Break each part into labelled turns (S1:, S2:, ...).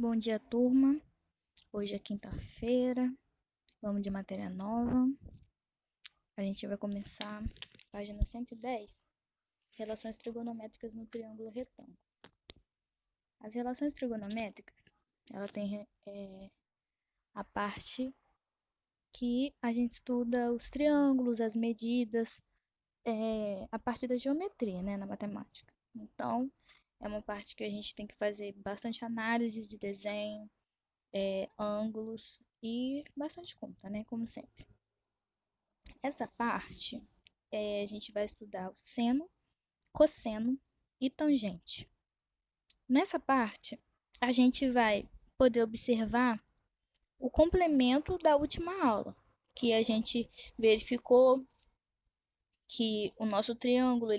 S1: Bom dia, turma. Hoje é quinta-feira, vamos de matéria nova. A gente vai começar página 110, relações trigonométricas no triângulo retângulo. As relações trigonométricas, ela tem a parte que a gente estuda os triângulos, as medidas, a parte da geometria, né, na matemática. Então, é uma parte que a gente tem que fazer bastante análise de desenho, ângulos e bastante conta, né? Como sempre. Essa parte, a gente vai estudar o seno, cosseno e tangente. Nessa parte, a gente vai poder observar o complemento da última aula, que a gente verificou que o nosso triângulo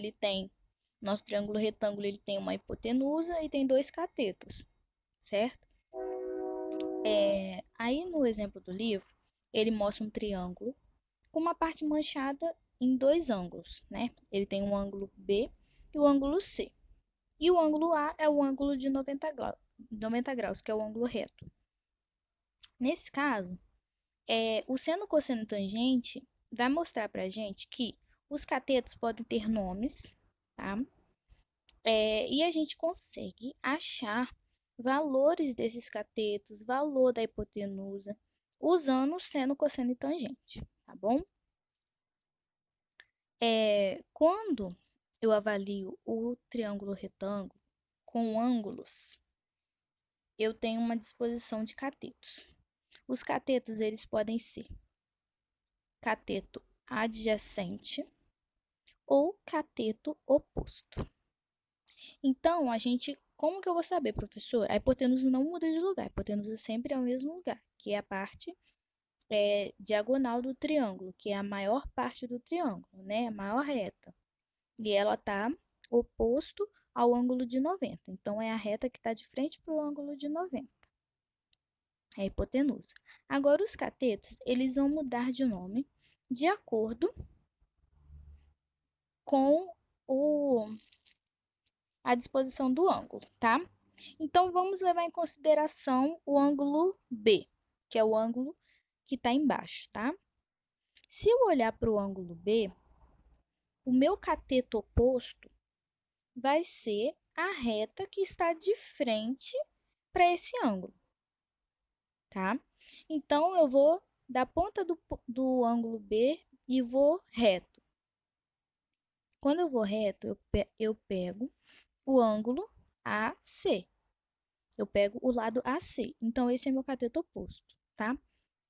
S1: retângulo, ele tem uma hipotenusa e tem dois catetos, certo? Aí no exemplo do livro, ele mostra um triângulo com uma parte manchada em dois ângulos, né? Ele tem um ângulo B e o ângulo C. E o ângulo A é o ângulo de 90 graus, que é o ângulo reto. Nesse caso, o seno, cosseno e tangente vai mostrar para a gente que os catetos podem ter nomes, tá? E a gente consegue achar valores desses catetos, valor da hipotenusa, usando seno, cosseno e tangente, tá bom? Quando eu avalio o triângulo retângulo com ângulos, eu tenho uma disposição de catetos. Os catetos, eles podem ser cateto adjacente ou cateto oposto. Então, como que eu vou saber, professor? A hipotenusa não muda de lugar, a hipotenusa sempre é o mesmo lugar, que é a parte diagonal do triângulo, que é a maior parte do triângulo, né? A maior reta. E ela está oposto ao ângulo de 90. Então, é a reta que está de frente para o ângulo de 90. É a hipotenusa. Agora, os catetos, eles vão mudar de nome de acordo com a disposição do ângulo, tá? Então, vamos levar em consideração o ângulo B, que é o ângulo que está embaixo, tá? Se eu olhar para o ângulo B, o meu cateto oposto vai ser a reta que está de frente para esse ângulo, tá? Então, eu vou da ponta do ângulo B e vou reto. Quando eu vou reto, eu pego o ângulo AC. Eu pego o lado AC. Então, esse é meu cateto oposto, tá?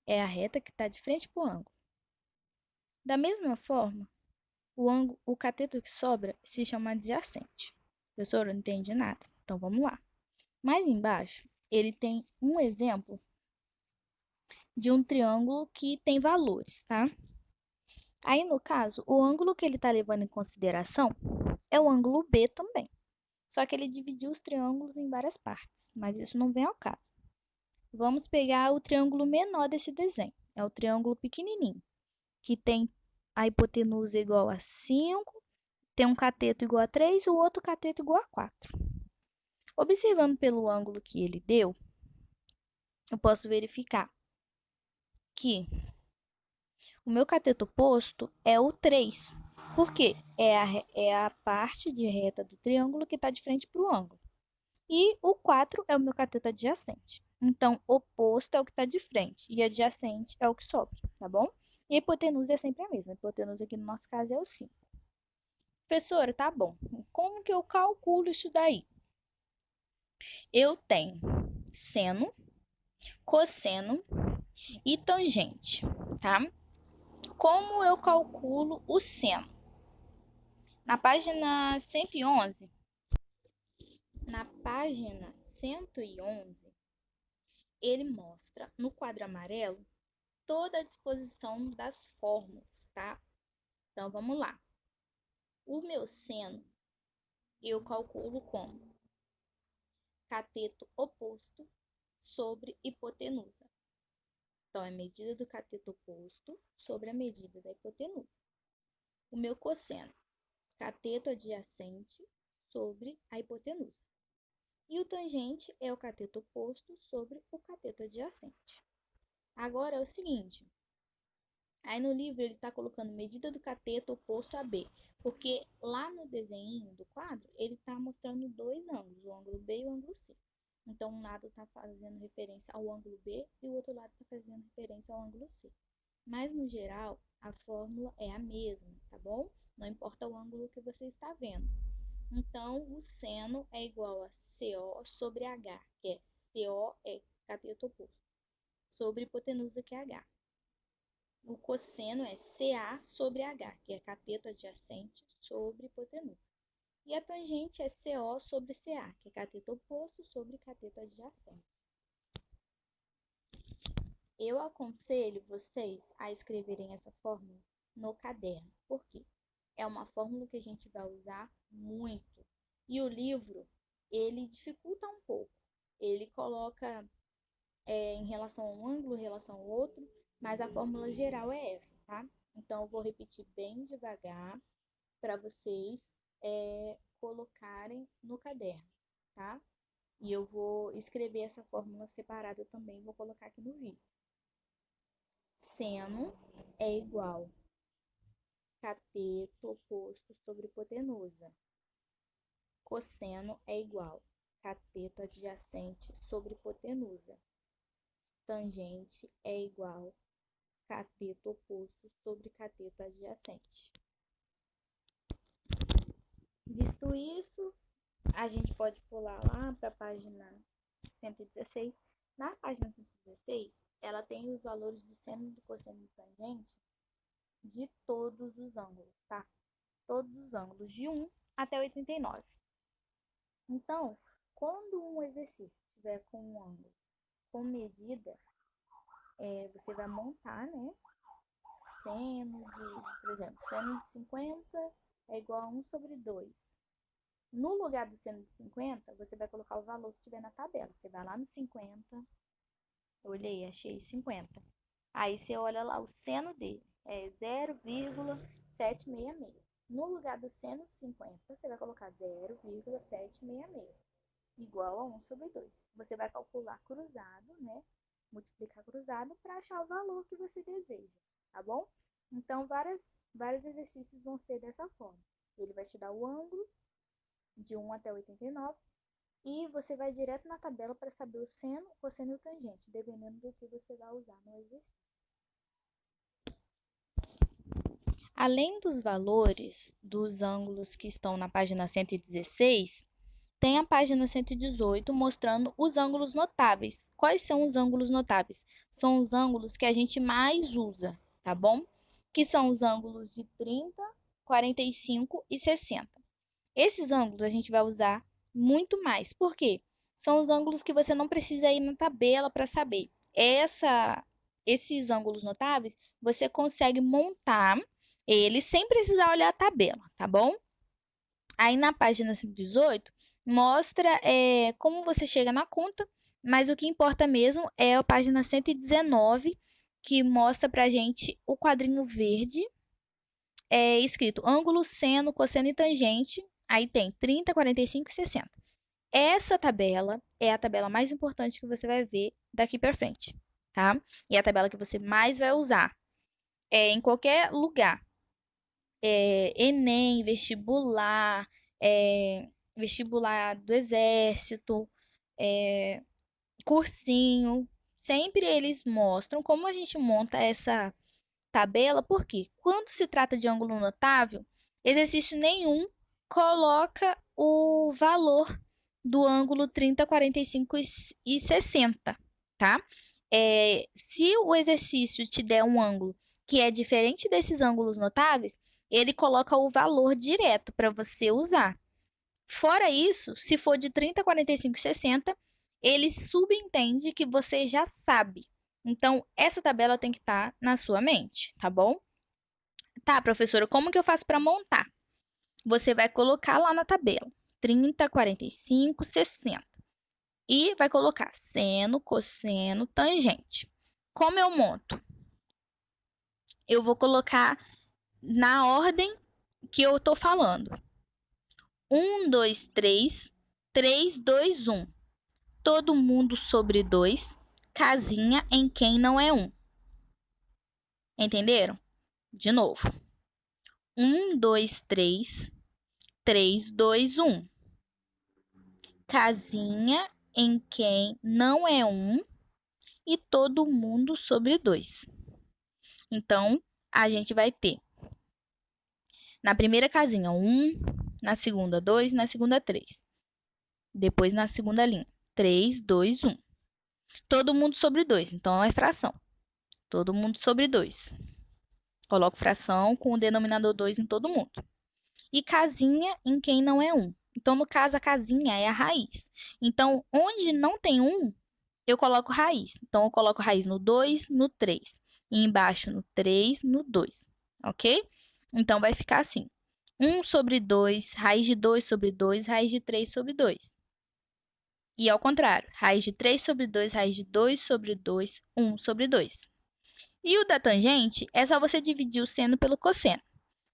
S1: É a reta que está de frente para o ângulo. Da mesma forma, o cateto que sobra se chama adjacente. Professor, eu não entendi nada. Então, vamos lá. Mais embaixo, ele tem um exemplo de um triângulo que tem valores, tá? Aí, no caso, o ângulo que ele está levando em consideração é o ângulo B também. Só que ele dividiu os triângulos em várias partes, mas isso não vem ao caso. Vamos pegar o triângulo menor desse desenho. É o triângulo pequenininho, que tem a hipotenusa igual a 5, tem um cateto igual a 3 e o outro cateto igual a 4. Observando pelo ângulo que ele deu, eu posso verificar que o meu cateto oposto é o 3. Por quê? É a parte de reta do triângulo que está de frente para o ângulo. E o 4 é o meu cateto adjacente. Então, oposto é o que está de frente e adjacente é o que sobra, tá bom? E a hipotenusa é sempre a mesma. A hipotenusa aqui no nosso caso é o 5. Professora, tá bom. Como que eu calculo isso daí? Eu tenho seno, cosseno e tangente, tá? Como eu calculo o seno? Na página 111, ele mostra no quadro amarelo toda a disposição das fórmulas, tá? Então, vamos lá. O meu seno, eu calculo como cateto oposto sobre hipotenusa. Então, é a medida do cateto oposto sobre a medida da hipotenusa. O meu cosseno, cateto adjacente sobre a hipotenusa. E o tangente é o cateto oposto sobre o cateto adjacente. Agora é o seguinte, aí no livro ele está colocando medida do cateto oposto a B, porque lá no desenho do quadro ele está mostrando dois ângulos, o ângulo B e o ângulo C. Então um lado está fazendo referência ao ângulo B e o outro lado está fazendo referência ao ângulo C. Mas no geral a fórmula é a mesma, tá bom? Não importa o ângulo que você está vendo. Então, o seno é igual a CO sobre H, que é CO é cateto oposto, sobre hipotenusa, que é H. O cosseno é CA sobre H, que é cateto adjacente sobre hipotenusa. E a tangente é CO sobre CA, que é cateto oposto sobre cateto adjacente. Eu aconselho vocês a escreverem essa fórmula no caderno. Por quê? É uma fórmula que a gente vai usar muito. E o livro, ele dificulta um pouco. Ele coloca em relação a um ângulo, em relação ao outro, mas a fórmula geral é essa, tá? Então, eu vou repetir bem devagar para vocês colocarem no caderno, tá? E eu vou escrever essa fórmula separada também, vou colocar aqui no vídeo. Seno é igual cateto oposto sobre hipotenusa. Cosseno é igual cateto adjacente sobre hipotenusa. Tangente é igual cateto oposto sobre cateto adjacente. Visto isso, a gente pode pular lá para a página 116. Na página 116, ela tem os valores de seno, de cosseno e tangente de todos os ângulos, tá? Todos os ângulos, de 1 até 89. Então, quando um exercício tiver com um ângulo com medida, você vai montar, né? Seno de, por exemplo, seno de 50 é igual a 1 sobre 2. No lugar do seno de 50, você vai colocar o valor que tiver na tabela. Você vai lá no 50, olhei, achei 50. Aí você olha lá o seno dele, é 0,766. No lugar do seno de 50, você vai colocar 0,766, igual a 1 sobre 2. Você vai calcular cruzado, né? Multiplicar cruzado para achar o valor que você deseja, tá bom? Então, vários exercícios vão ser dessa forma. Ele vai te dar o ângulo de 1 até 89 e você vai direto na tabela para saber o seno, o cosseno e o tangente, dependendo do que você vai usar no exercício. Além dos valores dos ângulos que estão na página 116, tem a página 118 mostrando os ângulos notáveis. Quais são os ângulos notáveis? São os ângulos que a gente mais usa, tá bom? Que são os ângulos de 30, 45 e 60. Esses ângulos a gente vai usar muito mais. Por quê? São os ângulos que você não precisa ir na tabela para saber. Esses ângulos notáveis, você consegue montar eles sem precisar olhar a tabela, tá bom? Aí na página 118, mostra como você chega na conta, mas o que importa mesmo é a página 119, que mostra pra gente o quadrinho verde, escrito ângulo, seno, cosseno e tangente. Aí tem 30, 45 e 60. Essa tabela é a tabela mais importante que você vai ver daqui para frente, tá? E é a tabela que você mais vai usar em qualquer lugar. Enem, vestibular, vestibular do Exército, cursinho. Sempre eles mostram como a gente monta essa tabela, porque quando se trata de ângulo notável, exercício nenhum coloca o valor do ângulo 30, 45 e 60, tá? Se o exercício te der um ângulo que é diferente desses ângulos notáveis, ele coloca o valor direto para você usar. Fora isso, se for de 30, 45 e 60, ele subentende que você já sabe. Então, essa tabela tem que estar na sua mente, tá bom? Tá, professora, como que eu faço para montar? Você vai colocar lá na tabela 30, 45, 60 e vai colocar seno, cosseno, tangente. Como eu monto? Eu vou colocar na ordem que eu tô falando. 1, 2, 3, 3, 2, 1. Todo mundo sobre 2. Casinha em quem não é 1. Entenderam? De novo. 1, 2, 3. 3, 2, 1. Casinha em quem não é 1 e todo mundo sobre 2. Então, a gente vai ter na primeira casinha 1, na segunda 2, na segunda 3. Depois na segunda linha 3, 2, 1. Todo mundo sobre 2, então é fração. Todo mundo sobre 2. Coloco fração com o denominador 2 em todo mundo. E casinha em quem não é 1. Então, no caso, a casinha é a raiz. Então, onde não tem 1, eu coloco raiz. Então, eu coloco raiz no 2, no 3. E embaixo no 3, no 2. Ok? Então, vai ficar assim. 1 sobre 2, raiz de 2 sobre 2, raiz de 3 sobre 2. E ao contrário, raiz de 3 sobre 2, raiz de 2 sobre 2, 1 sobre 2. E o da tangente é só você dividir o seno pelo cosseno.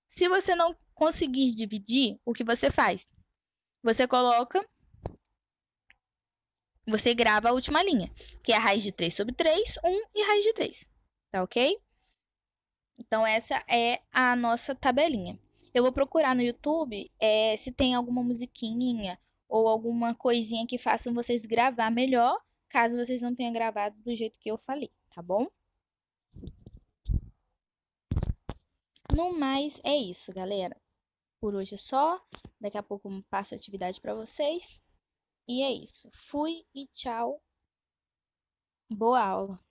S1: Se você não conseguir dividir, o que você faz? Você grava a última linha, que é a raiz de 3 sobre 3, 1 e raiz de 3. Tá ok? Então, essa é a nossa tabelinha. Eu vou procurar no YouTube se tem alguma musiquinha ou alguma coisinha que façam vocês gravar melhor, caso vocês não tenham gravado do jeito que eu falei, tá bom? No mais, é isso, galera. Por hoje é só. Daqui a pouco eu passo a atividade para vocês. E é isso. Fui e tchau. Boa aula.